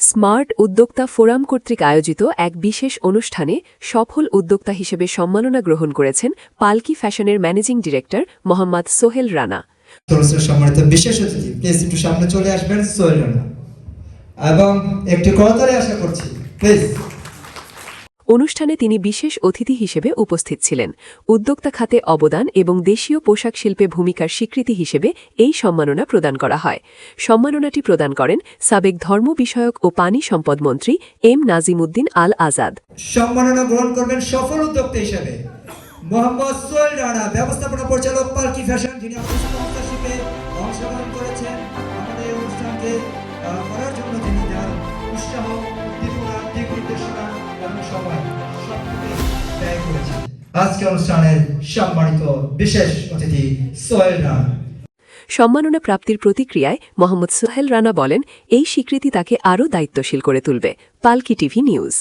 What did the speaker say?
Smart উদ্যোক্তা forum কর্তৃক আয়োজিত এক বিশেষ অনুষ্ঠানে সফল উদ্যোক্তা হিসেবে সম্মাননা গ্রহণ করেছেন পালকি ফ্যাশনের managing director Mohammad Sohel Rana. সম্মানিত বিশেষ অতিথি প্লিজ একটু সামনে চলে আসবেন সোহেল রানা, এবং একটু করতালি আশা করছি প্লিজ। অনুষ্ঠানে তিনি বিশেষ অতিথি হিসেবে উপস্থিত ছিলেন। উদ্যোক্তা খাতে অবদান এবং দেশীয় পোশাক শিল্পে ভূমিকার স্বীকৃতি হিসেবে এই সম্মাননা প্রদান করা হয়। সম্মাননাটি প্রদান করেন সাবেক ধর্ম বিষয়ক ও পানি সম্পদ মন্ত্রী এম নাজিমুদ্দিন আল আজাদ। সম্মাননা গ্রহণ করবেন সফল উদ্যোক্তা হিসেবে মোহাম্মদ সোহেল রানা, ব্যবস্থাপনা পরিচালক পালকি ফ্যাশন, যিনি স্পন্সরশিপে অংশগ্রহণ করেছেন আমাদের এই অনুষ্ঠানকে করার জন্য, যিনি তার উৎসাহ, উদ্দীপনা, দিক নির্দেশনা এবং সময় সবটুকুই ব্যয় করেছেন। আজকে অনুষ্ঠানের সম্মানিত বিশেষ অতিথি সোহেল রানা। সম্মাননা প্রাপ্তির প্রতিক্রিয়ায় মোহাম্মদ সোহেল রানা বলেন, এই স্বীকৃতি তাকে আরও দায়িত্বশীল করে তুলবে। পালকি টিভি নিউজ।